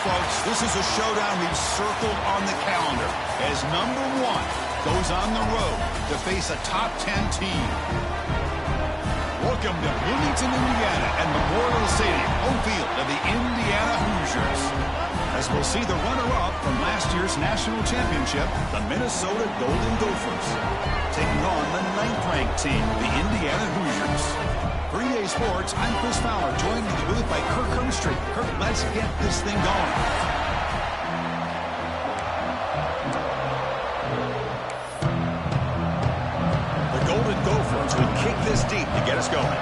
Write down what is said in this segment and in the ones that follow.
folks, this is a showdown we've circled on the calendar as number 1 goes on the road to face a top 10 team. Welcome to Bloomington, Indiana, and Memorial Stadium, home field of the Indiana Hoosiers. As we'll see the runner-up from last year's national championship, the Minnesota Golden Gophers, taking on the 9th-ranked team, the Indiana Hoosiers. For EA Sports, I'm Chris Fowler, joined in the booth by Kirk Herbstreit. Kirk, let's get this thing going. The Golden Gophers will kick this deep to get us going.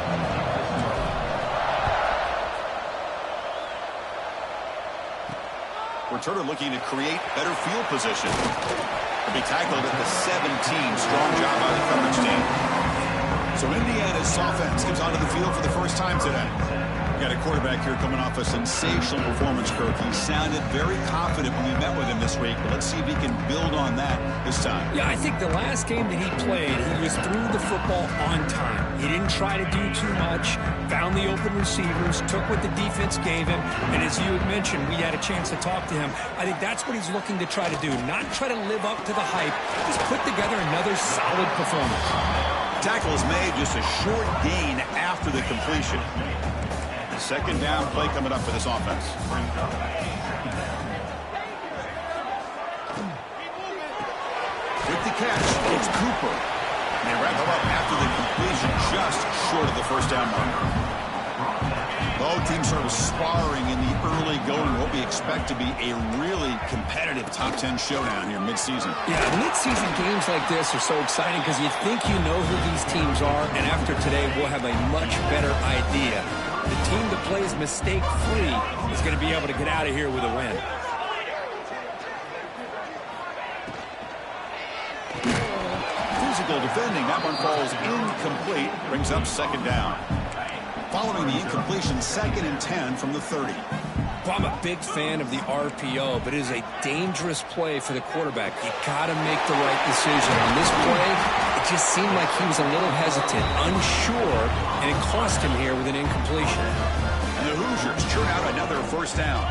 Returner looking to create better field position. Will be tackled at the 17. Strong job by the coverage team. So Indiana's offense comes onto the field for the first time today. We've got a quarterback here coming off a sensational performance, Kirk. He sounded very confident when we met with him this week. But let's see if he can build on that this time. Yeah, I think the last game that he played, he just threw the football on time. He didn't try to do too much, found the open receivers, took what the defense gave him, and as you had mentioned, we had a chance to talk to him. I think that's what he's looking to try to do, not try to live up to the hype, just put together another solid performance. Tackle is made, just a short gain after the completion. Second down play coming up for this offense. With the catch, it's Cooper. And they wrap him up after the completion, just short of the first down marker. Both teams sort of sparring in the early going, what we expect to be a really competitive top 10 showdown here mid-season. Yeah, mid-season games like this are so exciting because you think you know who these teams are, and after today we'll have a much better idea. The team that plays mistake-free is going to be able to get out of here with a win. Physical defending, that one falls incomplete, brings up second down. Following the incompletion, 2nd and 10 from the 30. Well, I'm a big fan of the RPO, but it is a dangerous play for the quarterback. You got to make the right decision. On this play, it just seemed like he was a little hesitant, unsure, and it cost him here with an incompletion. And the Hoosiers churn out another first down.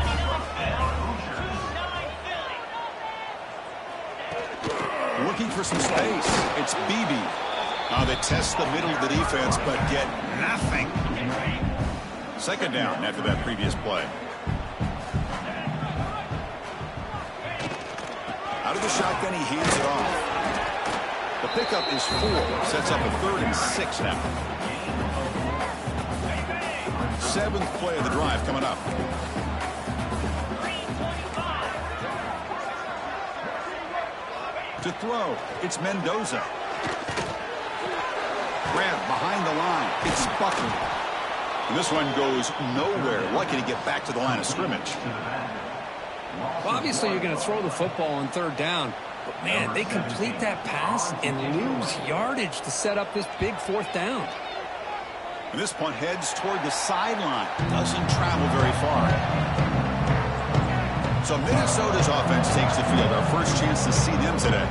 Looking for some space. It's Beebe. They test the middle of the defense, but get nothing. Second down after that previous play. Out of the shotgun, he hands it off. The pickup is 4. Sets up a 3rd and 6 now. 7th play of the drive coming up. To throw, it's Mendoza. Grab behind the line. It's Buckley. And this one goes nowhere. Lucky to get back to the line of scrimmage. Well, obviously, you're going to throw the football on 3rd down. But, man, they complete that pass and lose yardage to set up this big 4th down. And this punt heads toward the sideline. Doesn't travel very far. So Minnesota's offense takes the field. Our first chance to see them today.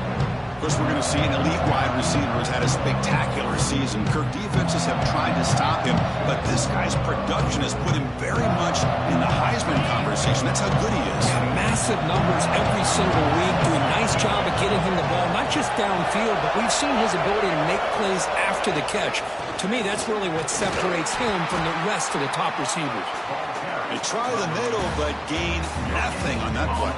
Of course, we're going to see an elite wide receiver who's had a spectacular season. Kirk, defenses have tried to stop him, but this guy's production has put him very much in the Heisman conversation. That's how good he is. Yeah, massive numbers every single week. Do a nice job of getting him the ball, not just downfield, but we've seen his ability to make plays after the catch. To me, that's really what separates him from the rest of the top receivers. They try the middle, but gain nothing on that play.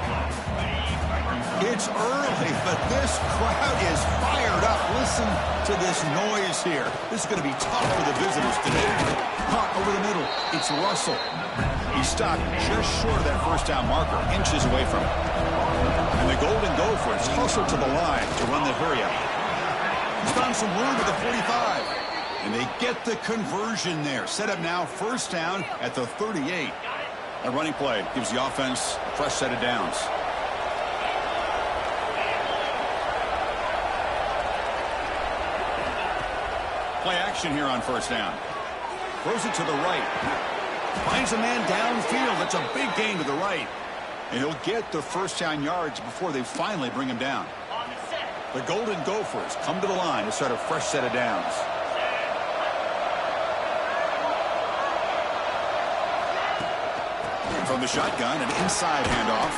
It's early, but this crowd is fired up. Listen to this noise here. This is going to be tough for the visitors today. Caught over the middle. It's Russell. He stopped just short of that first down marker, inches away from it. And the Golden Gophers closer to the line to run the hurry up. He's found some room at the 45. And they get the conversion there. Set up now, first down at the 38. A running play gives the offense a fresh set of downs. Play action here on first down. Throws it to the right. Finds a man downfield. That's a big gain to the right. And he'll get the first down yards before they finally bring him down. The Golden Gophers come to the line to start a fresh set of downs. From the shotgun, an inside handoff.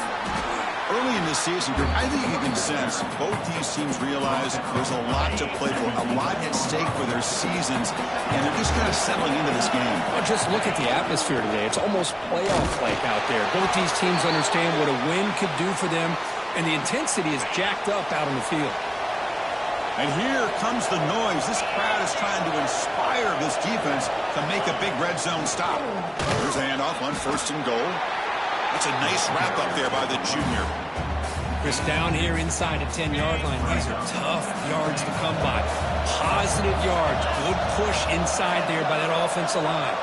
Early in this season, I think you can sense both these teams realize there's a lot to play for, a lot at stake for their seasons, and they're just kind of settling into this game. Well, just look at the atmosphere today. It's almost playoff-like out there. Both these teams understand what a win could do for them, and the intensity is jacked up out on the field. And here comes the noise. This crowd is trying to inspire this defense to make a big red zone stop. There's a handoff on 1st and goal. That's a nice wrap-up there by the junior. Chris, down here inside the 10-yard line, these are tough yards to come by. Positive yards, good push inside there by that offensive line.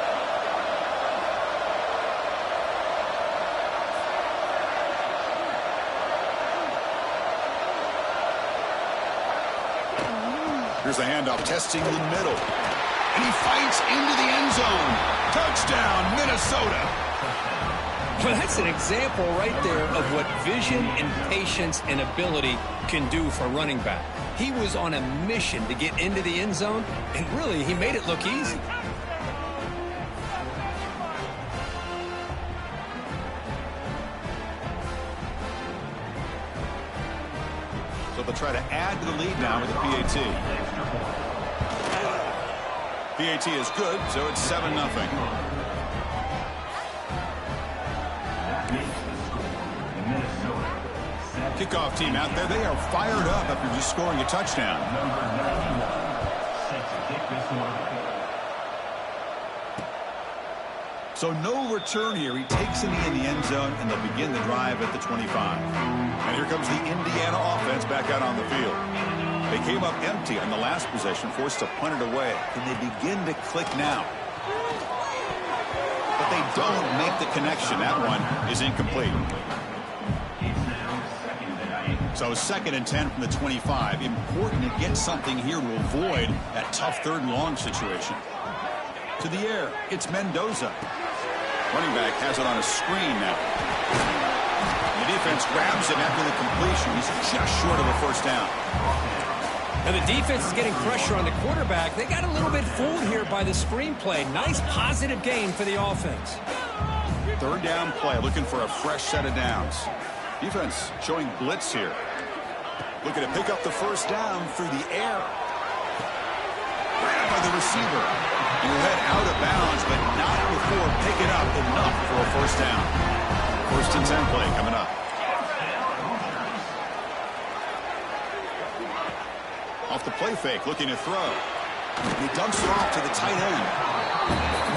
Here's a handoff, testing the middle. And he fights into the end zone. Touchdown, Minnesota. Well, that's an example right there of what vision and patience and ability can do for a running back. He was on a mission to get into the end zone, and really, he made it look easy. So they'll try to add to the lead now with the PAT. PAT is good, so it's 7-0. Kickoff team out there. They are fired up after just scoring a touchdown. So no return here. He takes it in the end zone, and they'll begin the drive at the 25. And here comes the Indiana offense back out on the field. They came up empty on the last possession, forced to punt it away. Can they begin to click now? But they don't make the connection. That one is incomplete. So 2nd and 10 from the 25. Important to get something here to avoid that tough 3rd and long situation. To the air, it's Mendoza. Running back has it on a screen now. The defense grabs him after the completion. He's just short of a 1st down. And the defense is getting pressure on the quarterback. They got a little bit fooled here by the screenplay. Nice positive gain for the offense. 3rd down play, looking for a fresh set of downs. Defense showing blitz here. Looking to pick up the 1st down through the air. Grabbed by the receiver. He'll head out of bounds, but not before picking up enough for a 1st down. 1st and 10 play coming up. Off the play fake, looking to throw. He dumps it off to the tight end.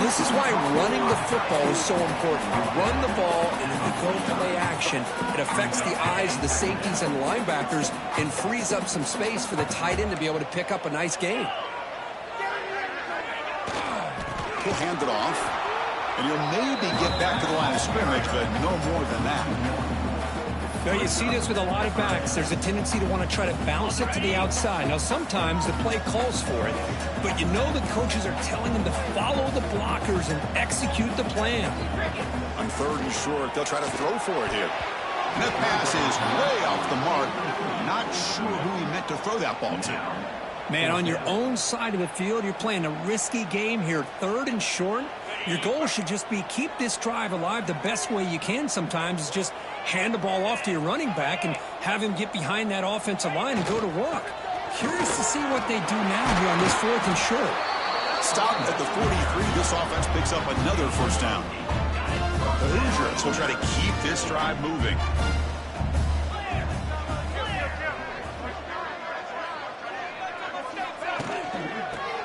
This is why running the football is so important. You run the ball, and if you go play action, it affects the eyes of the safeties and linebackers and frees up some space for the tight end to be able to pick up a nice gain. He'll hand it off, and he'll maybe get back to the line of scrimmage, but no more than that. Now, you see this with a lot of backs. There's a tendency to want to try to bounce it to the outside. Now, sometimes the play calls for it, but you know the coaches are telling them to follow the blockers and execute the plan. On 3rd and short, they'll try to throw for it here. And that pass is way off the mark. Not sure who he meant to throw that ball to. Man, on your own side of the field, you're playing a risky game here. 3rd and short. Your goal should just be keep this drive alive. The best way you can sometimes is just hand the ball off to your running back and have him get behind that offensive line and go to work. Curious to see what they do now here on this 4th and short. Stop at the 43. This offense picks up another 1st down. The Hoosiers will try to keep this drive moving.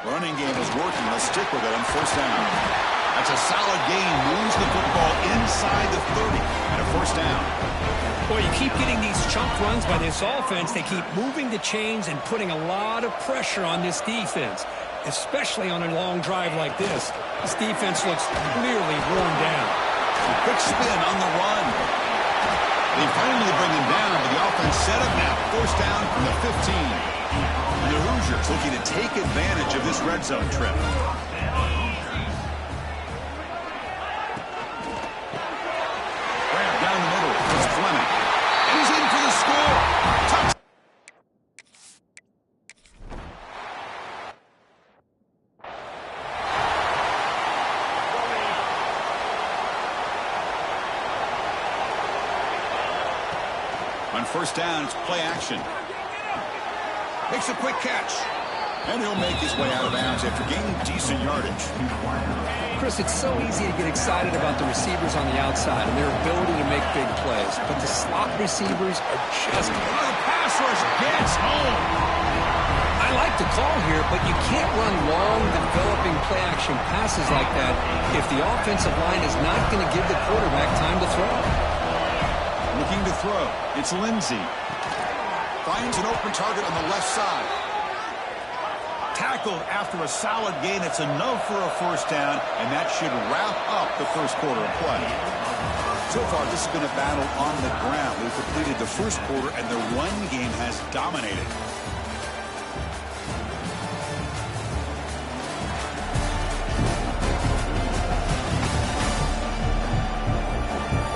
Running game is working. They'll stick with it on 1st down. That's a solid gain. Moves the football inside the 30 and a 1st down. Boy, you keep getting these chunk runs by this offense. They keep moving the chains and putting a lot of pressure on this defense, especially on a long drive like this. This defense looks clearly worn down. Quick spin on the run. They finally bring him down, but the offense set up now. 1st down from the 15. And the Hoosiers looking to take advantage of this red zone trip. Grab down the middle. It's Fleming. And he's in for the score. Touchdown. On first down, it's play action. Makes a quick catch. And he'll make his way out of bounds after gaining decent yardage. Chris, it's so easy to get excited about the receivers on the outside and their ability to make big plays. But the slot receivers are just... The pass rush gets home. I like the call here, but you can't run long, developing play-action passes like that if the offensive line is not going to give the quarterback time to throw. Looking to throw. It's Lindsey. Finds an open target on the left side. Tackled after a solid gain. It's enough for a first down, and that should wrap up the first quarter of play. So far, this has been a battle on the ground. They've completed the first quarter, and their run game has dominated.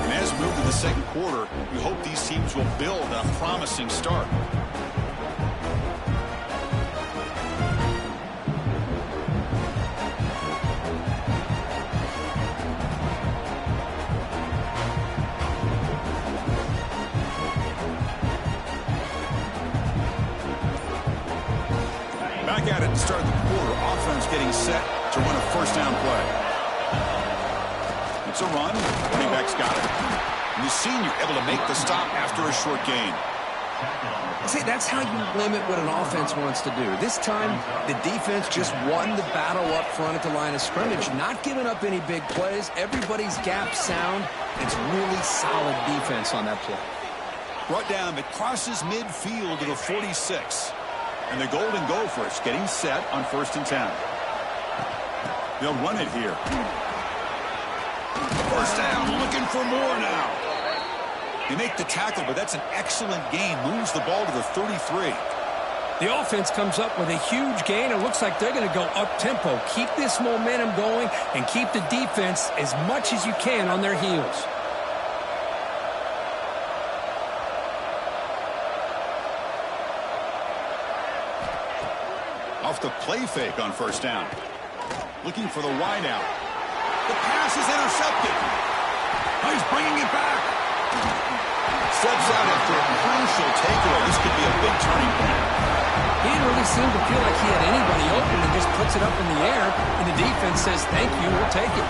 And as we move to the second quarter, we hope these teams will build a promising start. Back at it to start the quarter. Offense getting set to run a first down play. It's a run. Running back's got it. And the senior able to make the stop after a short gain. See, that's how you limit what an offense wants to do. This time, the defense just won the battle up front at the line of scrimmage, not giving up any big plays. Everybody's gap sound. It's really solid defense on that play. Brought down, but crosses midfield to the 46. And the Golden Gophers getting set on 1st and 10. They'll run it here. First down, looking for more now. They make the tackle, but that's an excellent gain. Moves the ball to the 33. The offense comes up with a huge gain. It looks like they're going to go up-tempo. Keep this momentum going and keep the defense as much as you can on their heels. Off the play fake on first down. Looking for the wide out. The pass is intercepted. Oh, he's bringing it back. Steps out after a crucial takeaway. This could be a big turning point. He didn't really seem to feel like he had anybody open and just puts it up in the air, and the defense says, thank you, we'll take it.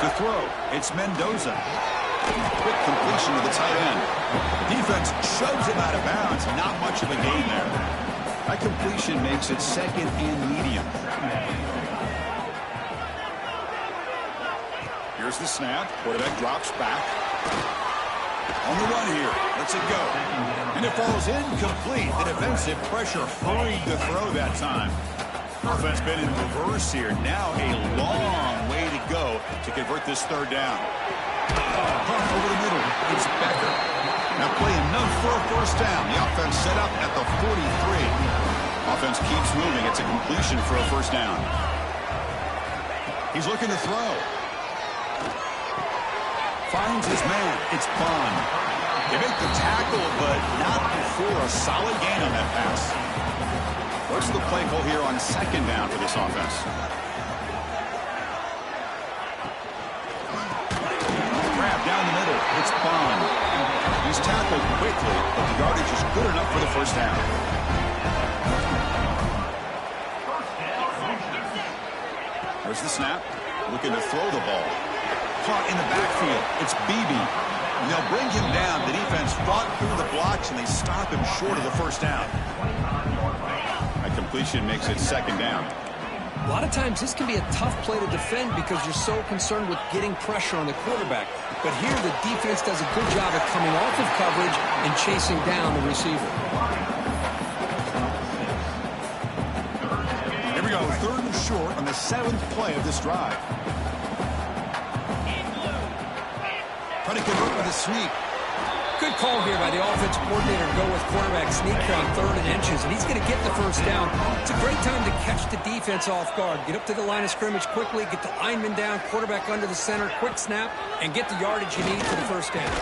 To throw, it's Mendoza. Quick completion to the tight end. Defense shoves him out of bounds. Not much of a gain there. That completion makes it 2nd and medium. Here's the snap. Quarterback drops back. On the run here. Lets it go. And it falls incomplete. The defensive pressure hurried the throw that time. Offense been in reverse here. Now a long way to go to convert this 3rd down. Pump over the middle. It's Becker. Now play enough for a first down. The offense set up at the 43. Offense keeps moving. It's a completion for a first down. He's looking to throw. Finds his man. It's Bond. They make the tackle, but not before a solid gain on that pass. What's the play call here on 2nd down for this offense? Down the middle, it's Bond. He's tackled quickly, but the yardage is good enough for the first down. There's the snap. Looking to throw the ball. Caught in the backfield. It's Beebe. And they'll bring him down. The defense fought through the blocks, and they stop him short of the first down. That completion makes it 2nd down. A lot of times this can be a tough play to defend because you're so concerned with getting pressure on the quarterback. But here the defense does a good job of coming off of coverage and chasing down the receiver. Here we go, 3rd and short on the 7th play of this drive. Trying to convert with a sneak. Good call here by the offensive coordinator to go with quarterback sneak on 3rd and inches, and he's going to get the first down. It's a great time to catch the defense off guard. Get up to the line of scrimmage quickly, get the lineman down, quarterback under the center, quick snap, and get the yardage you need for the first down.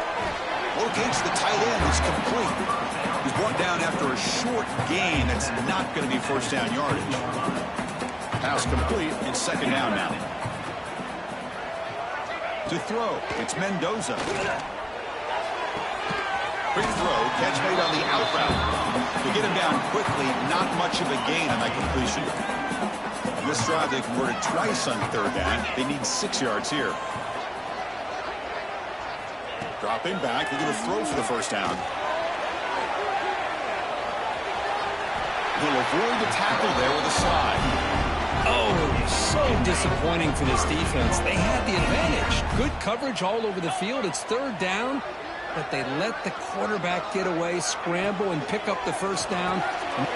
Locates the tight end. It's complete. He's brought down after a short gain. That's not going to be first down yardage. Pass complete. It's 2nd down now. To throw, it's Mendoza. Quick throw, catch made on the out route. To get him down quickly, not much of a gain on that completion. In this drive, they converted twice on third down. They need 6 yards here. Dropping back, they're going to throw for the first down. He'll avoid the tackle there with a slide. Oh, so disappointing for this defense. They had the advantage. Good coverage all over the field. It's third down, but they let the quarterback get away, scramble, and pick up the first down. And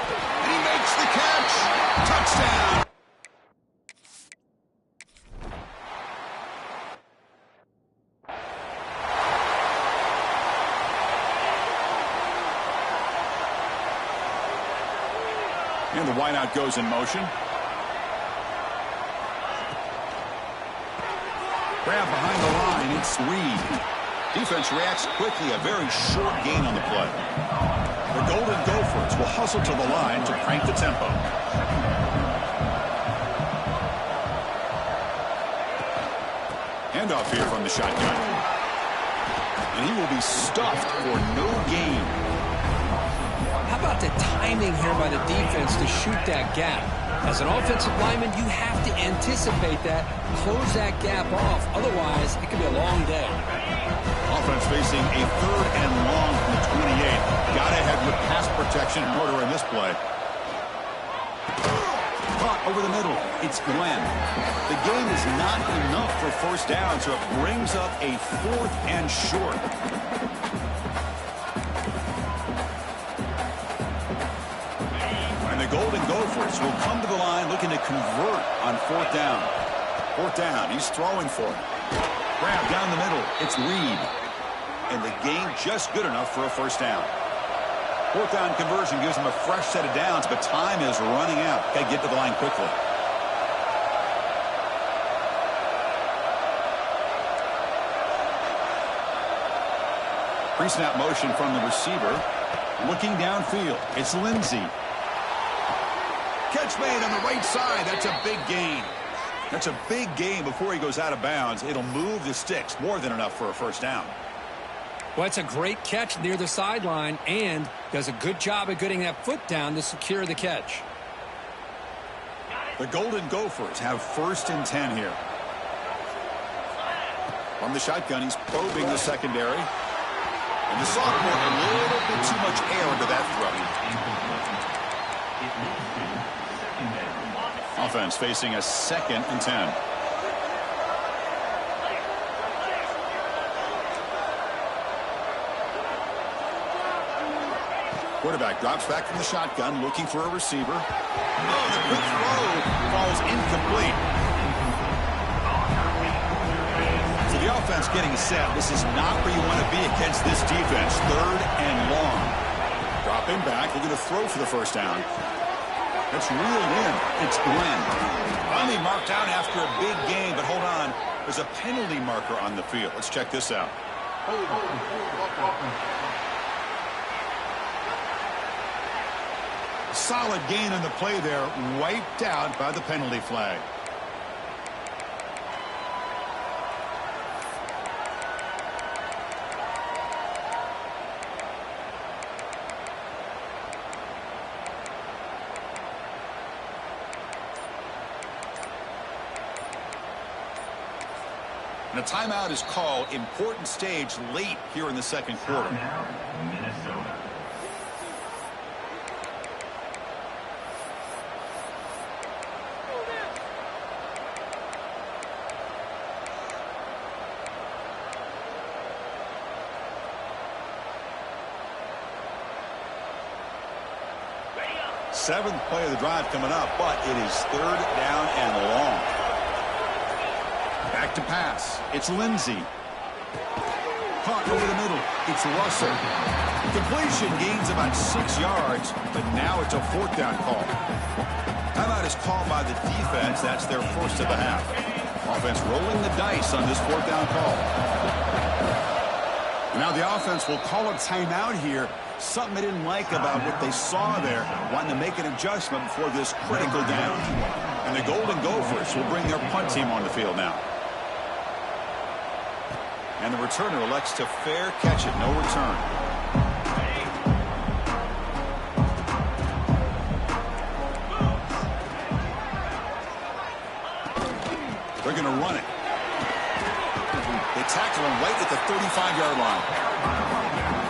he makes the catch. Touchdown. And the wideout goes in motion. Grab behind the line, it's Reed. Defense reacts quickly, a very short gain on the play. The Golden Gophers will hustle to the line to crank the tempo. Handoff here from the shotgun. And he will be stuffed for no gain. How about the timing here by the defense to shoot that gap? As an offensive lineman, you have to anticipate that, close that gap off. Otherwise, it could be a long day. Offense facing a third and long from the 28. Got ahead with pass protection in order in this play. Caught over the middle. It's Glenn. The gain is not enough for first down, so it brings up a 4th and short. Golden Gophers will come to the line looking to convert on 4th down. 4th down, he's throwing for it. Grab down the middle, it's Reed. And the gain just good enough for a first down. 4th down conversion gives them a fresh set of downs, but time is running out. Got to get to the line quickly. Pre-snap motion from the receiver. Looking downfield, it's Lindsey. Catch made on the right side. That's a big gain. That's a big gain before he goes out of bounds. It'll move the sticks. More than enough for a first down. Well, it's a great catch near the sideline and does a good job of getting that foot down to secure the catch. The Golden Gophers have 1st and 10 here. From the shotgun, he's probing the secondary. And the sophomore, a little bit too much air into that throw. Offense facing a 2nd and 10. Quarterback drops back from the shotgun, looking for a receiver. Oh, the quick throw falls incomplete. So the offense getting set. This is not where you want to be against this defense. 3rd and long. Dropping back, looking to throw for the first down. It's reeled in. It's Glenn. Finally marked out after a big gain, but hold on. There's a penalty marker on the field. Let's check this out. Solid gain on the play there, wiped out by the penalty flag. And a timeout is called. Important stage late here in the 2nd quarter. Minnesota. Seventh play of the drive coming up, but it is 3rd down and long. Back to pass. It's Lindsey. Caught over the middle. It's Russell. Completion gains about 6 yards, but now it's a 4th down call. Timeout is called by the defense. That's their first of the half. Offense rolling the dice on this 4th down call. Now the offense will call a timeout here. Something they didn't like about what they saw there, wanting to make an adjustment before this critical down. And the Golden Gophers will bring their punt team on the field now. And the returner elects to fair catch it, no return. They're going to run it. They tackle him right at the 35-yard line.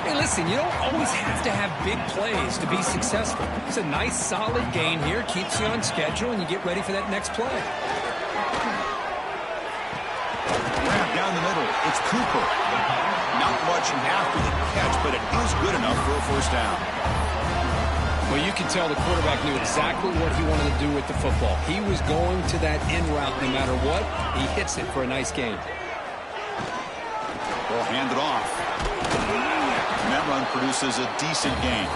Hey, listen, you don't always have to have big plays to be successful. It's a nice, solid gain here. Keeps you on schedule, and you get ready for that next play. Grab down the middle. It's Cooper. Not much after the catch, but it is good enough for a first down. Well, you can tell the quarterback knew exactly what he wanted to do with the football. He was going to that in route no matter what. He hits it for a nice gain. Ball handed off. And that run produces a decent gain.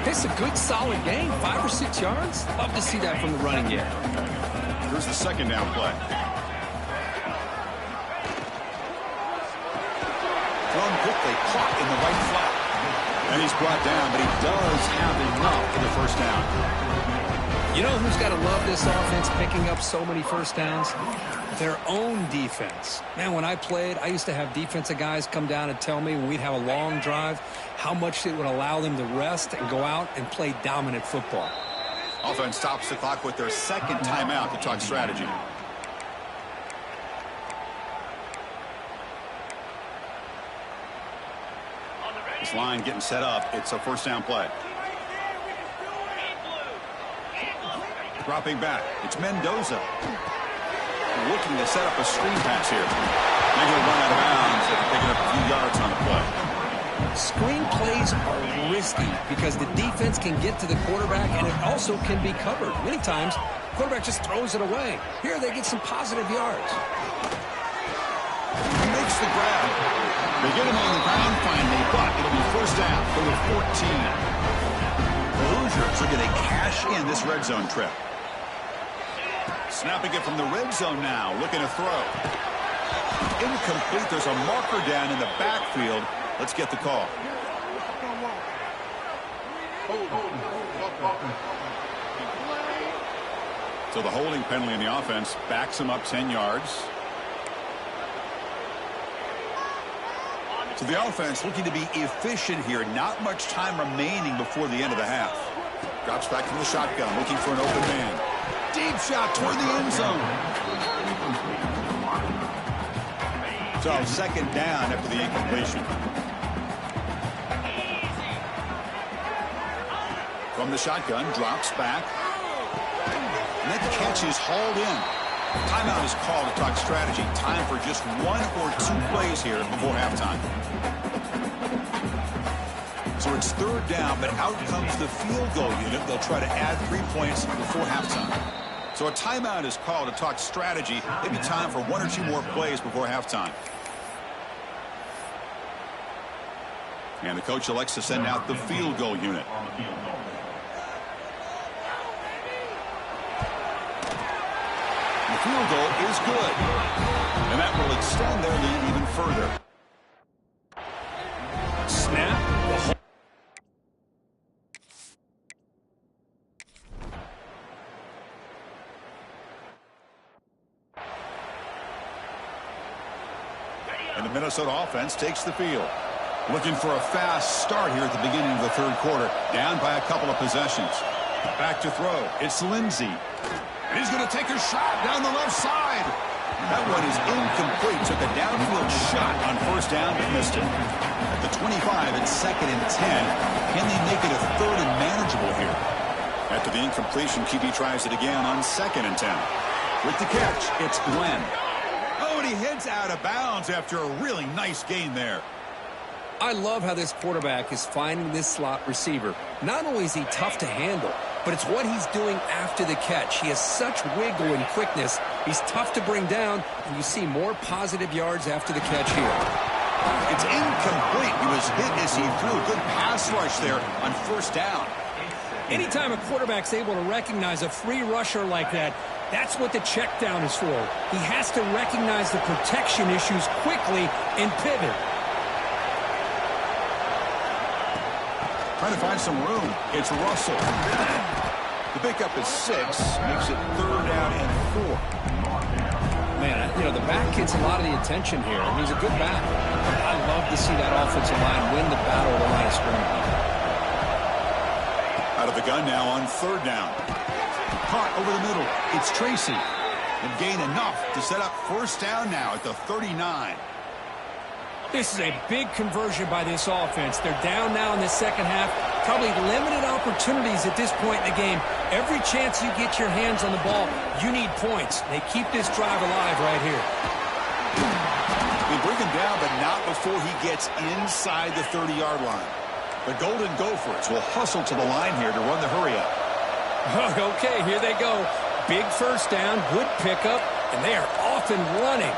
It's a good, solid gain. 5 or 6 yards. Love to see that from the running game. Here's the second down play. Thrown quickly, caught in the right flat. And he's brought down, but he does have enough for the first down. You know who's got to love this offense picking up so many first downs? Their own defense. Man, when I played, I used to have defensive guys come down and tell me when we'd have a long drive how much it would allow them to rest and go out and play dominant football. Offense stops the clock with their second timeout to talk strategy. This line getting set up. It's a first down play. Dropping back. It's Mendoza. Looking to set up a screen pass here. They're going to run out of bounds after picking up a few yards on the play. Screen plays are risky because the defense can get to the quarterback and it also can be covered. Many times, the quarterback just throws it away. Here they get some positive yards. He makes the grab. They get him on the ground finally, but it'll be first down for the 14. The Hoosiers are going to cash in this red zone trip. Snapping it from the red zone now, looking to throw. Incomplete. There's a marker down in the backfield. Let's get the call. So the holding penalty in the offense backs him up 10 yards. So the offense looking to be efficient here. Not much time remaining before the end of the half. Drops back from the shotgun, looking for an open man. Deep shot toward the end zone. So second down after the incompletion. From the shotgun, drops back. And that catch is hauled in. Timeout is called to talk strategy. Time for just 1 or 2 plays here before halftime. So it's third down, but out comes the field goal unit. They'll try to add 3 points before halftime. So a timeout is called to talk strategy. Maybe time for 1 or 2 more plays before halftime. And the coach elects to send out the field goal unit. The field goal is good. And that will extend their lead even further. Snap. And the Minnesota offense takes the field. Looking for a fast start here at the beginning of the third quarter. Down by a couple of possessions. Back to throw. It's Lindsey. And he's going to take a shot down the left side. That one is incomplete. Took a downfield shot on first down, but missed it. At the 25, it's 2nd and 10. Can they make it a third and manageable here? After the incompletion, QB tries it again on 2nd and 10. With the catch, it's Glenn. Oh, and he heads out of bounds after a really nice gain there. I love how this quarterback is finding this slot receiver. Not only is he tough to handle, but it's what he's doing after the catch. He has such wiggle and quickness. He's tough to bring down, and you see more positive yards after the catch here. It's incomplete. He was hit as he threw a good pass rush there on first down. Anytime a quarterback's able to recognize a free rusher like that, that's what the check down is for. He has to recognize the protection issues quickly and pivot. Trying to find some room. It's Russell. The pickup is 6. Makes it third down and 4. Man, you know, the back gets a lot of the attention here. He's a good back. I love to see that offensive line win the battle of the line of scrimmage. Out of the gun now on third down. Caught over the middle. It's Tracy. and gain enough to set up first down now at the 39. This is a big conversion by this offense. They're down now in the second half. Probably limited opportunities at this point in the game. Every chance you get your hands on the ball, you need points. They keep this drive alive right here. They bring him down, but not before he gets inside the 30-yard line. The Golden Gophers will hustle to the line here to run the hurry-up. Okay, here they go. Big first down, good pickup, and they are off and running.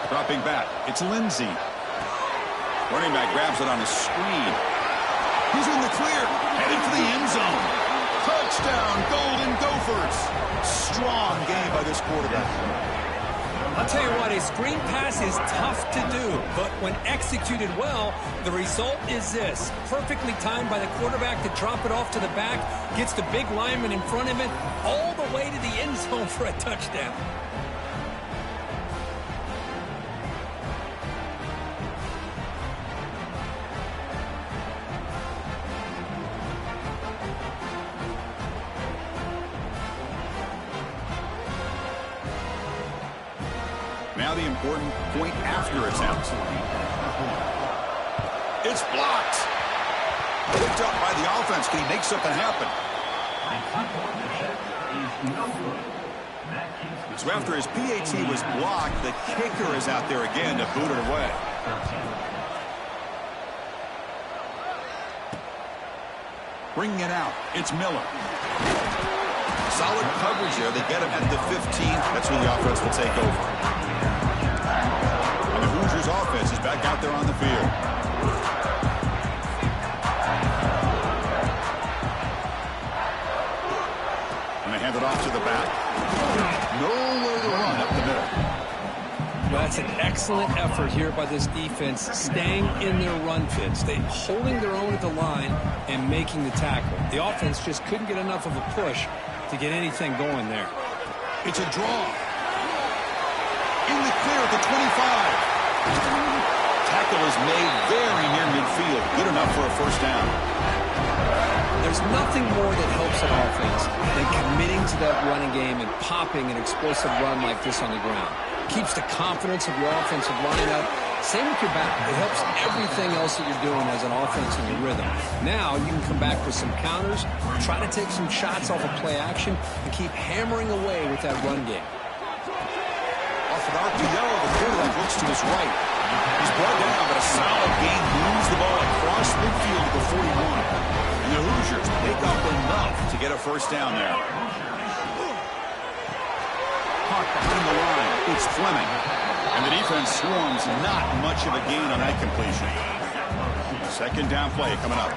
Dropping back, it's Lindsey. Running back grabs it on a screen. He's in the clear, headed for the end zone. Touchdown, Golden Gophers. Strong game by this quarterback. I'll tell you what, a screen pass is tough to do, but when executed well, the result is this. Perfectly timed by the quarterback to drop it off to the back, gets the big lineman in front of him, all the way to the end zone for a touchdown. Now the important point after attempt. It's blocked. Picked up by the offense. Can he make something happen? So after his PAT was blocked, the kicker is out there again to boot it away. Bringing it out, it's Miller. Solid coverage there. They get him at the 15. That's where the offense will take over. And the Hoosiers offense is back out there on the field. And they hand it off to the back. Nowhere to run up the middle. Well, that's an excellent effort here by this defense, staying in their run fits. They holding their own at the line and making the tackle. The offense just couldn't get enough of a push to get anything going there. It's a draw. In the clear at the 25. Tackle is made very near midfield. Good enough for a first down. There's nothing more that helps an offense than committing to that running game and popping an explosive run like this on the ground. Keeps the confidence of your offensive line up. Same with your back. It helps everything else that you're doing as an offense in your rhythm. Now you can come back with some counters, try to take some shots off of play action, and keep hammering away with that run game. Off an RPO, the quarterback looks to his right. He's brought down, but a solid gain moves the ball across midfield to the 41. And the Hoosiers pick up enough to get a first down there. Hawk behind the line. It's Fleming. And the defense swarms not much of a gain on that completion. Second down play coming up.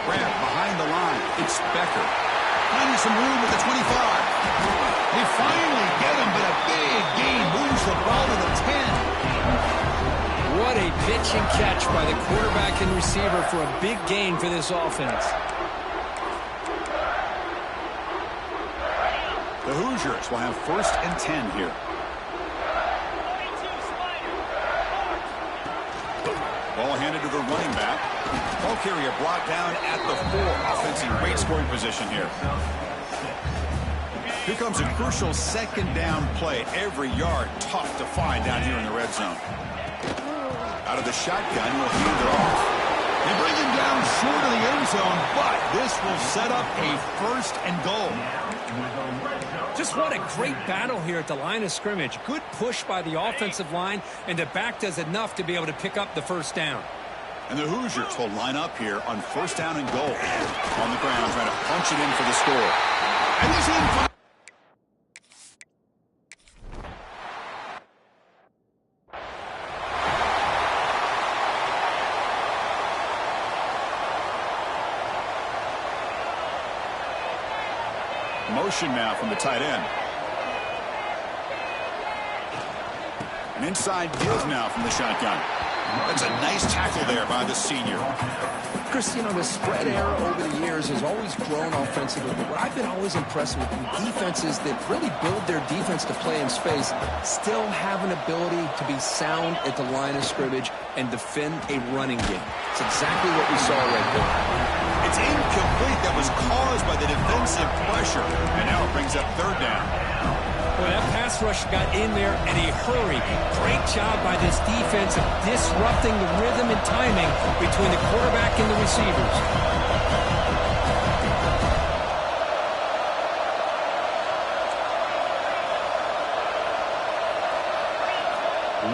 Grab behind the line. It's Becker. Finding some room at the 25. They finally get him, but a big gain moves the ball to the 10. What a pitch and catch by the quarterback and receiver for a big gain for this offense. The Hoosiers will have first and 10 here. Ball handed to the running back. Ball carrier brought down at the 4. Offense in great scoring position here. Here comes a crucial second down play. Every yard tough to find down here in the red zone. Out of the shotgun, will hand it off. They bring him down short of the end zone, but this will set up a first and goal. Just what a great battle here at the line of scrimmage. Good push by the offensive line, and the back does enough to be able to pick up the first down. And the Hoosiers will line up here on first down and goal. On the ground, trying to punch it in for the score. And he's in. Motion now from the tight end. An inside give now from the shotgun. That's a nice tackle there by the senior. Chris, you know, the spread era over the years has always grown offensively, but what I've been always impressed with defenses that really build their defense to play in space still have an ability to be sound at the line of scrimmage and defend a running game. It's exactly what we saw right there. It's incomplete. That was caused by the defensive pressure, and now it brings up third down. Boy, that pass rush got in there in a hurry. Great job by this defense of disrupting the rhythm and timing between the quarterback and the receivers.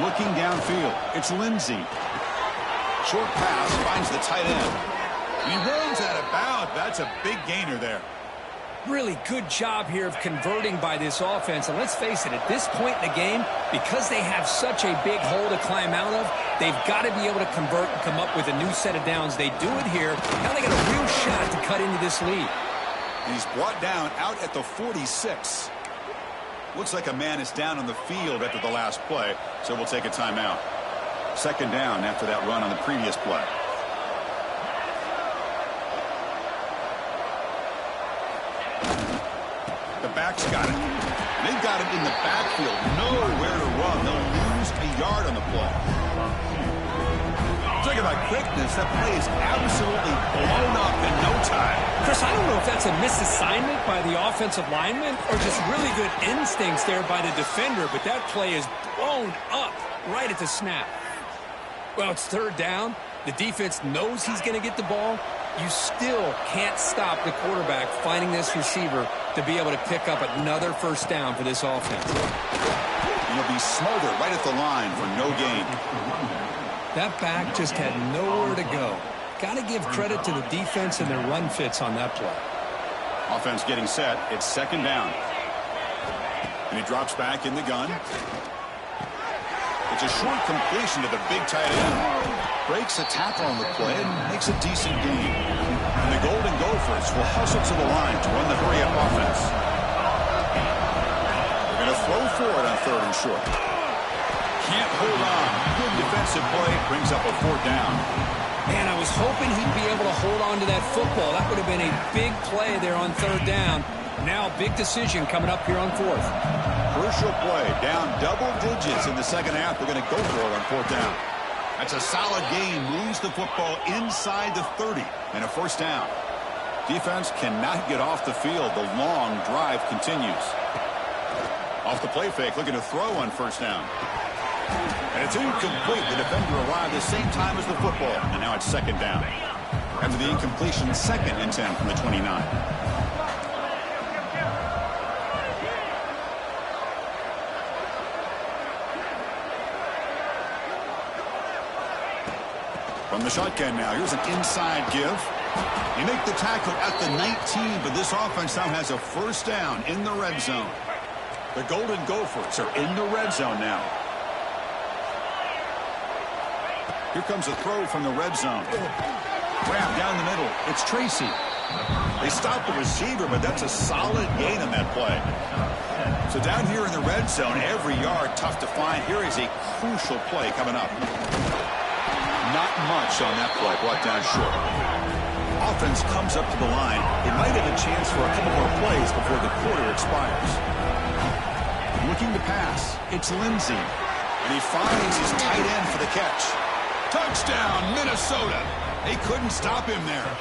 Looking downfield, it's Lindsey. Short pass finds the tight end. And he runs out of bounds. That's a big gainer there. Really good job here of converting by this offense. And let's face it, at this point in the game, because they have such a big hole to climb out of, they've got to be able to convert and come up with a new set of downs. They do it here. Now they got a real shot to cut into this lead. He's brought down out at the 46. Looks like a man is down on the field after the last play, so we'll take a timeout. Second down after that run on the previous play. The back's got it. They've got it in the backfield. Nowhere to run. They'll lose a yard on the play. Talk about quickness. That play is absolutely blown up in no time. Chris, I don't know if that's a misassignment by the offensive lineman or just really good instincts there by the defender, but that play is blown up right at the snap. Well, it's third down. The defense knows he's going to get the ball. You still can't stop the quarterback finding this receiver to be able to pick up another first down for this offense. He'll be smothered right at the line for no gain. That back just had nowhere to go. Got to give credit to the defense and their run fits on that play. Offense getting set. It's second down. And he drops back in the gun. It's a short completion to the big tight end. Breaks a tackle on the play and makes a decent gain. And the Golden Gophers will hustle to the line to run the hurry-up offense. They're going to throw for it on third and short. Can't hold on. Good defensive play. Brings up a fourth down. Man, I was hoping he'd be able to hold on to that football. That would have been a big play there on third down. Now, big decision coming up here on fourth. Crucial play. Down double digits in the second half. They're going to go for it on fourth down. That's a solid game. Moves the football inside the 30 and a first down. Defense cannot get off the field. The long drive continues. Off the play fake, looking to throw on first down. And it's incomplete. The defender arrived the same time as the football. And now it's second down. After the incompletion, second and 10 from the 29. From the shotgun now, here's an inside give. You make the tackle at the 19, but this offense now has a first down in the red zone. The Golden Gophers are in the red zone now. Here comes a throw from the red zone. Grab down the middle. It's Tracy. They stop the receiver, but that's a solid gain on that play. So down here in the red zone, every yard tough to find. Here is a crucial play coming up. Not much on that play, brought down short. Offense comes up to the line. They might have a chance for a couple more plays before the quarter expires. Looking to pass. It's Lindsey. And he finds his tight end for the catch. Touchdown, Minnesota. They couldn't stop him there.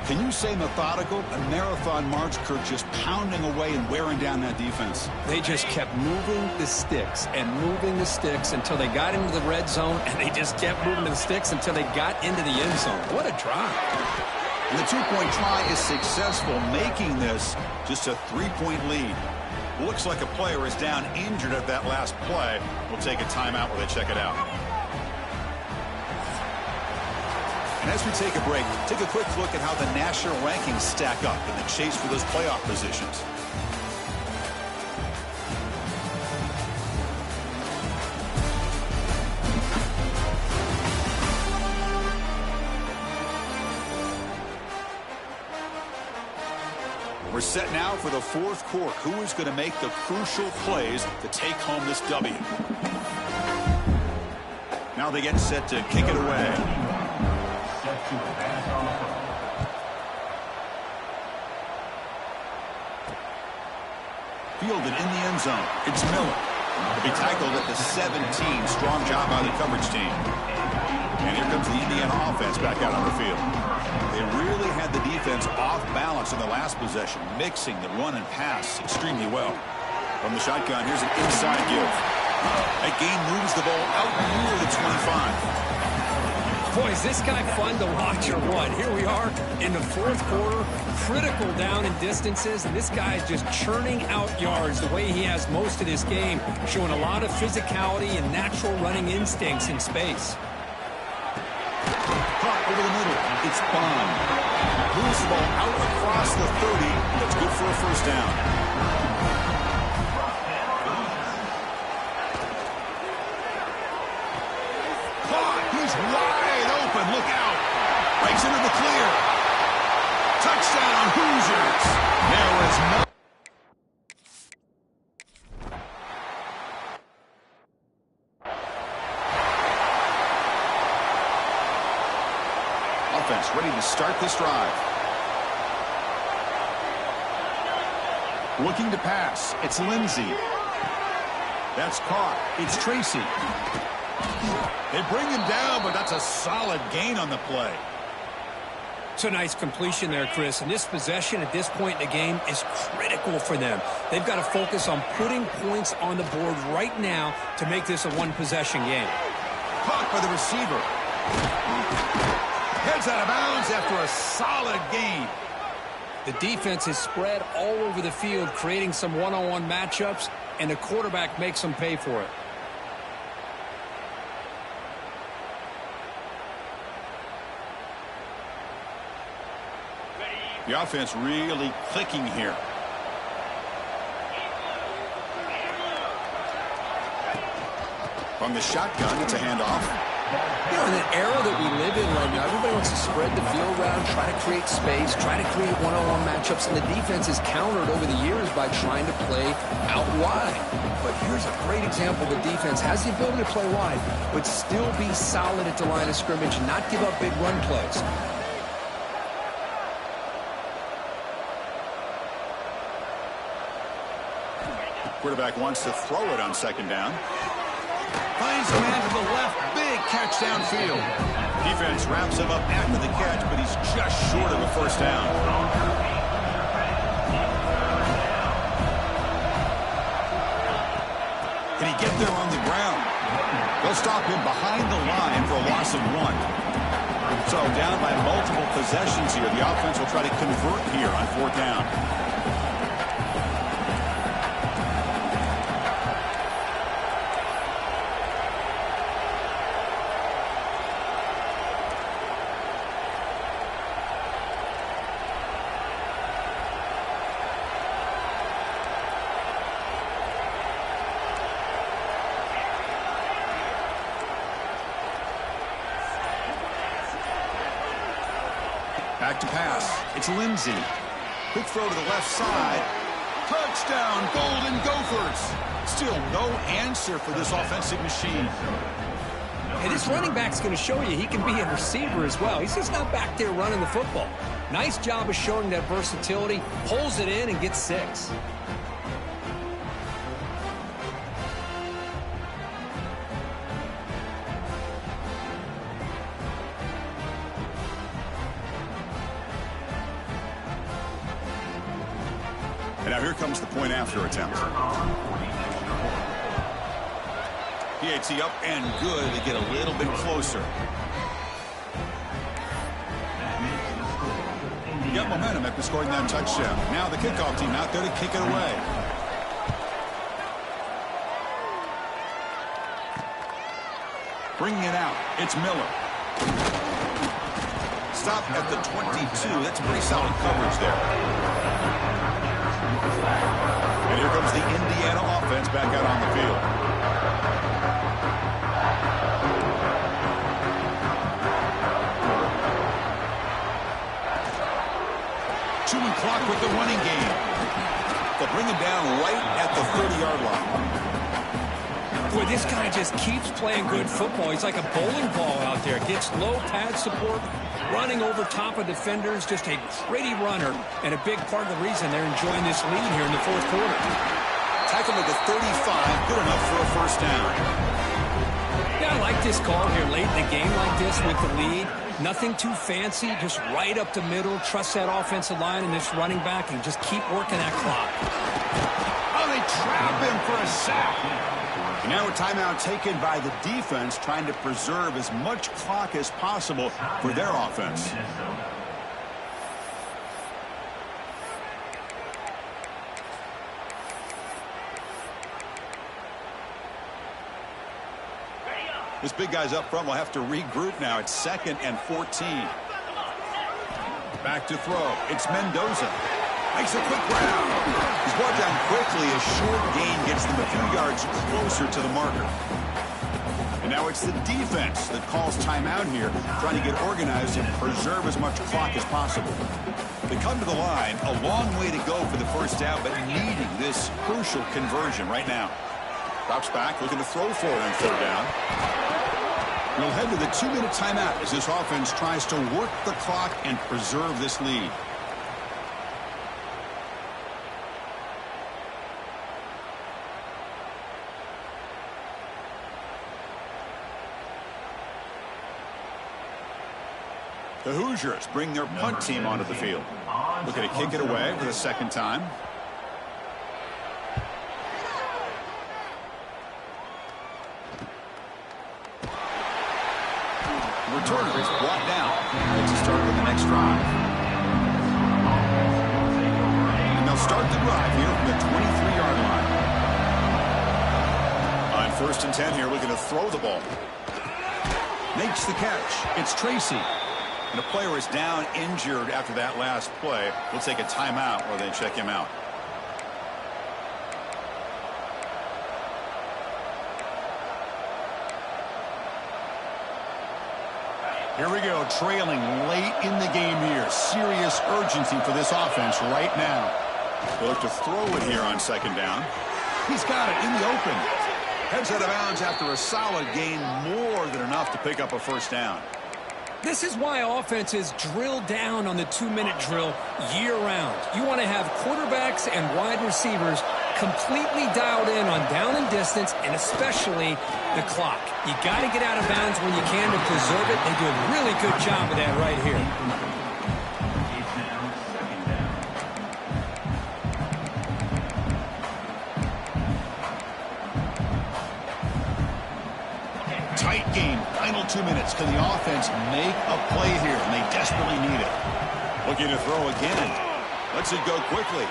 Can you say methodical? A marathon march, Kirk, just pounding away and wearing down that defense. They just kept moving the sticks and moving the sticks until they got into the red zone, and they just kept moving the sticks until they got into the end zone. What a drive. And the two-point try is successful, making this just a three-point lead. Looks like a player is down injured at that last play. We'll take a timeout while they check it out. And as we take a break, take a quick look at how the national rankings stack up in the chase for those playoff positions. We're set now for the fourth quarter. Who is going to make the crucial plays to take home this W? Now they get set to kick it away. Fielded in the end zone. It's Miller. He'll be tackled at the 17. Strong job by the coverage team. And here comes the Indiana offense back out on the field. They really had the defense off balance in the last possession, mixing the run and pass extremely well. From the shotgun, here's an inside give. That gain moves the ball out near the 25. Boy, is this guy fun to watch or what? Here we are in the fourth quarter, critical down and distances, and this guy is just churning out yards the way he has most of this game, showing a lot of physicality and natural running instincts in space. Caught over the middle. It's Bond. Moves the ball out across the 30. That's good for a first down. Caught. He's wide open. Look out. Breaks into the clear. Touchdown, Hoosiers. There is no... Offense ready to start this drive. Looking to pass. It's Lindsey. That's caught. It's Tracy. They bring him down, but that's a solid gain on the play. It's a nice completion there, Chris. And this possession at this point in the game is critical for them. They've got to focus on putting points on the board right now to make this a one-possession game. Caught by the receiver. Heads out of bounds after a solid gain. The defense is spread all over the field, creating some one-on-one matchups, and the quarterback makes them pay for it. The offense really clicking here. From the shotgun, it's a handoff. You know, in an era that we live in right now, everybody wants to spread the field around, try to create space, try to create one-on-one matchups, and the defense is countered over the years by trying to play out wide. But here's a great example. The defense has the ability to play wide, but still be solid at the line of scrimmage and not give up big run plays. Quarterback wants to throw it on second down. Finds a man to the left. Big catch downfield. Defense wraps him up after the catch, but he's just short of a first down. Can he get there on the ground? They'll stop him behind the line for a loss of 1. So down by multiple possessions here. The offense will try to convert here on fourth down. Back to pass. It's Lindsey. Quick throw to the left side. Touchdown, Golden Gophers. Still no answer for this offensive machine. And this running back's going to show you he can be a receiver as well. He's just not back there running the football. Nice job of showing that versatility. Pulls it in and gets 6. And now here comes the point after attempt. PAT up and good to get a little bit closer. Got momentum after scoring that touchdown. Now the kickoff team out there to kick it away. Bringing it out, it's Miller. Stop at the 22. That's pretty solid coverage there. And here comes the Indiana offense back out on the field. Chewing clock with the running game. They'll bring him down right at the 30-yard line. Boy, this guy just keeps playing good football. He's like a bowling ball out there. Gets low pad support, running over top of defenders. Just a gritty runner, and a big part of the reason they're enjoying this lead here in the fourth quarter. Tackle at the 35, good enough for a first down. Yeah, I like this call here late in the game like this with the lead. Nothing too fancy, just right up the middle. Trust that offensive line and this running back and just keep working that clock. Oh, they trap him for a sack. And now a timeout taken by the defense, trying to preserve as much clock as possible for their offense. This big guy's up front will have to regroup now. It's 2nd and 14. Back to throw. It's Mendoza. Makes a quick round. He's brought down quickly. A short gain gets them a few yards closer to the marker. And now it's the defense that calls timeout here, trying to get organized and preserve as much clock as possible. They come to the line, a long way to go for the first down, but needing this crucial conversion right now. Drops back, looking to throw for it on 3rd down. We'll head to the 2-minute timeout as this offense tries to work the clock and preserve this lead. The Hoosiers bring their punt team onto the field. Looking to kick it away for the 2nd time. Returner is brought down. It's a start with the next drive. And they'll start the drive here from the 23-yard line. On 1st and 10 here, looking to throw the ball. Makes the catch. It's Tracy. And a player is down injured after that last play. We'll take a timeout while they check him out. Here we go, trailing late in the game here. Serious urgency for this offense right now. They'll look to throw it here on 2nd down. He's got it in the open. Heads out of bounds after a solid gain, more than enough to pick up a first down. This is why offenses drill down on the 2-minute drill year-round. You want to have quarterbacks and wide receivers completely dialed in on down and distance, and especially the clock. You got to get out of bounds when you can to preserve it. They do a really good job of that right here. Tight game, final 2 minutes. Can the offense make a play here? And they desperately need it. Looking to throw again. Lets it go quickly.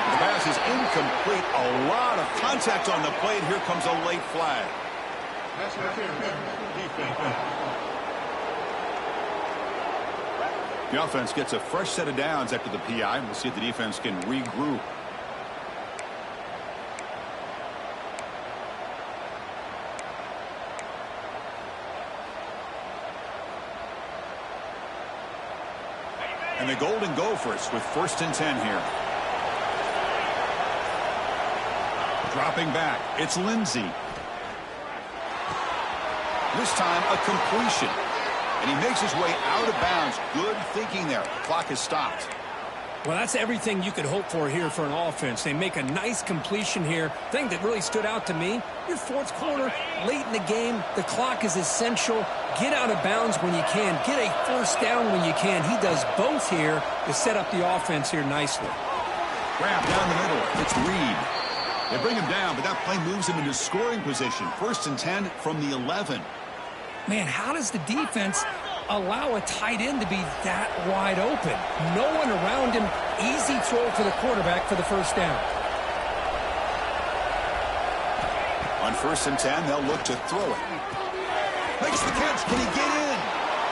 The pass is incomplete. A lot of contact on the play, and here comes a late flag. The offense gets a fresh set of downs after the PI. We'll see if the defense can regroup. And the Golden Gophers with 1st and 10 here. Dropping back, it's Lindsey. This time a completion. And he makes his way out of bounds. Good thinking there. The clock is stopped. Well, that's everything you could hope for here for an offense. They make a nice completion here. Thing that really stood out to me, your 4th quarter, late in the game, the clock is essential. Get out of bounds when you can. Get a first down when you can. He does both here to set up the offense here nicely. Grab down the middle. It's Reed. They bring him down, but that play moves him into scoring position. 1st and 10 from the 11. Man, how does the defense allow a tight end to be that wide open? No one around him. Easy throw for the quarterback for the first down. On 1st and 10, they'll look to throw it. Makes the catch. Can he get in?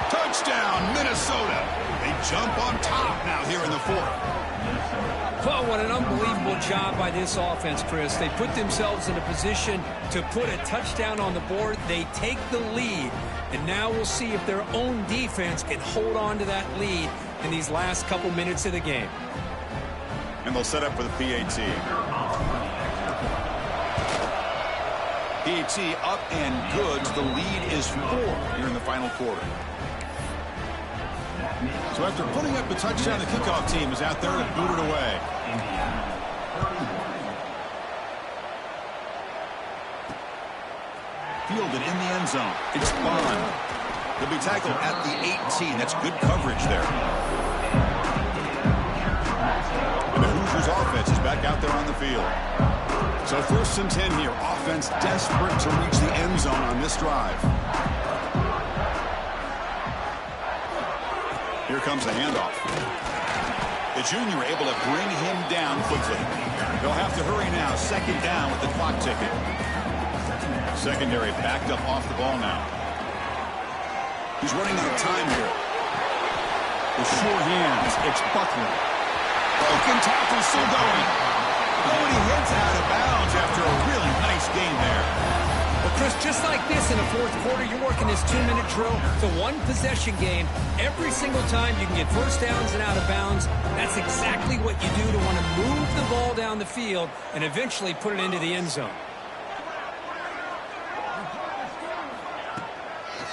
Touchdown, Minnesota. They jump on top now here in the 4th. Well, what an unbelievable job by this offense, Chris. They put themselves in a position to put a touchdown on the board. They take the lead, and now we'll see if their own defense can hold on to that lead in these last couple minutes of the game. And they'll set up for the PAT. PAT up and good. The lead is 4 here in the final quarter. So after putting up the touchdown, the kickoff team is out there to boot it away. Fielded in the end zone. It's Bond. He'll be tackled at the 18. That's good coverage there. And the Hoosiers offense is back out there on the field. So 1st and 10 here. Offense desperate to reach the end zone on this drive. Here comes the handoff. The junior able to bring him down quickly. They'll have to hurry now. 2nd down with the clock ticking. Secondary backed up off the ball now. He's running out of time here. With sure hands, it's Buckner. Broken tackle still going. Oh, and he hits out of bounds after a really nice game there. Well, Chris, just like this in the 4th quarter, you're working this 2-minute drill. It's a one-possession game. Every single time you can get first downs and out of bounds. That's exactly what you do to want to move the ball down the field and eventually put it into the end zone.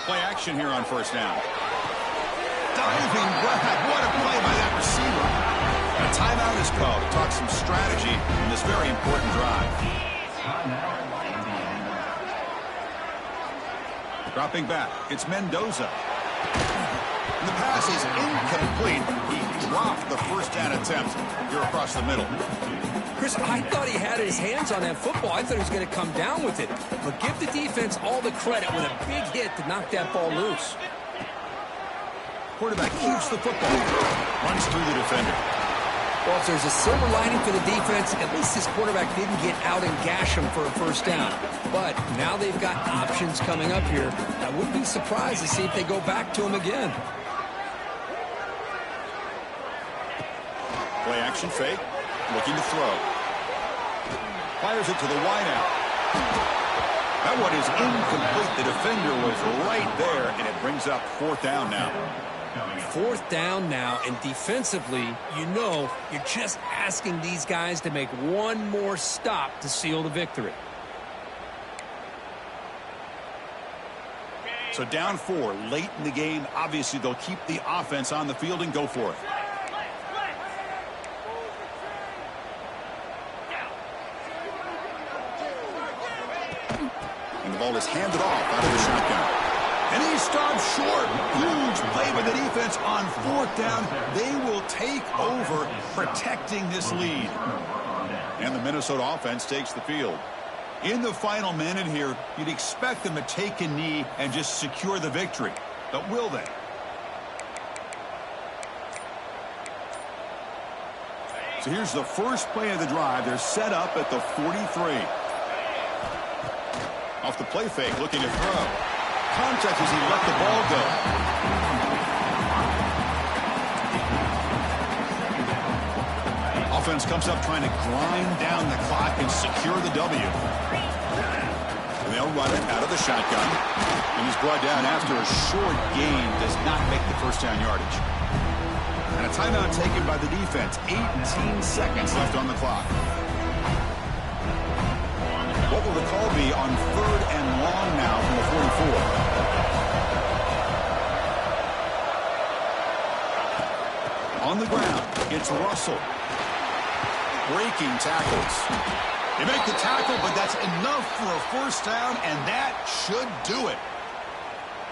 Play action here on 1st down. Diving grab. What a play by that receiver. A timeout is called to talk some strategy in this very important drive. Dropping back, it's Mendoza. And the pass is incomplete. He dropped the 1st down attempt here across the middle. Chris, I thought he had his hands on that football. I thought he was going to come down with it. But give the defense all the credit with a big hit to knock that ball loose. Quarterback keeps the football. Runs through the defender. Well, if there's a silver lining for the defense, at least this quarterback didn't get out and gash him for a 1st down. But now they've got options coming up here. I wouldn't be surprised to see if they go back to him again. Play action fake. Looking to throw. Fires it to the wideout. That one is incomplete. The defender was right there, and it brings up 4th down now. 4th down now, and defensively, you know, you're just asking these guys to make one more stop to seal the victory. So down 4, late in the game. Obviously, they'll keep the offense on the field and go for it. And the ball is handed off out of the shotgun. And he stops short. Huge play by the defense on 4th down. They will take over protecting this lead. And the Minnesota offense takes the field. In the final minute here, you'd expect them to take a knee and just secure the victory. But will they? So here's the first play of the drive. They're set up at the 43. Off the play fake, looking to throw. Contact as he let the ball go. Offense comes up trying to grind down the clock and secure the W. And they'll run it out of the shotgun. And he's brought down after a short gain. Does not make the 1st down yardage. And a timeout taken by the defense. 18 seconds left on the clock. What will the call be on 3rd and long now from the 44? On the ground, it's Russell. Breaking tackles. They make the tackle, but that's enough for a 1st down, and that should do it.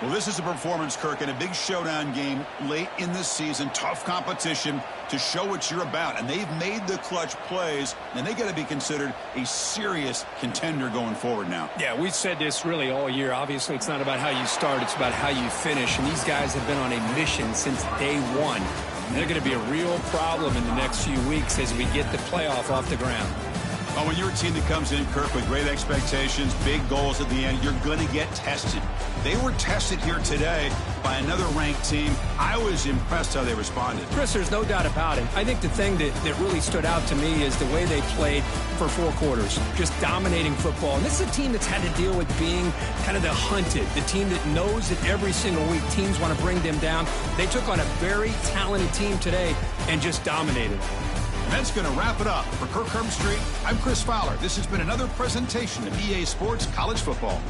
Well, this is a performance, Kirk, in a big showdown game late in this season. Tough competition to show what you're about. And they've made the clutch plays, and they got to be considered a serious contender going forward now. Yeah, we've said this really all year. Obviously, it's not about how you start. It's about how you finish. And these guys have been on a mission since day one. And they're going to be a real problem in the next few weeks as we get the playoff off the ground. Oh, when you're a team that comes in, Kirk, with great expectations, big goals at the end, you're going to get tested. They were tested here today by another ranked team. I was impressed how they responded. Chris, there's no doubt about it. I think the thing that really stood out to me is the way they played for 4 quarters, just dominating football. And this is a team that's had to deal with being kind of the hunted, the team that knows that every single week teams want to bring them down. They took on a very talented team today and just dominated. And that's going to wrap it up. For Kirk Herbstreit, I'm Chris Fowler. This has been another presentation of EA Sports College Football.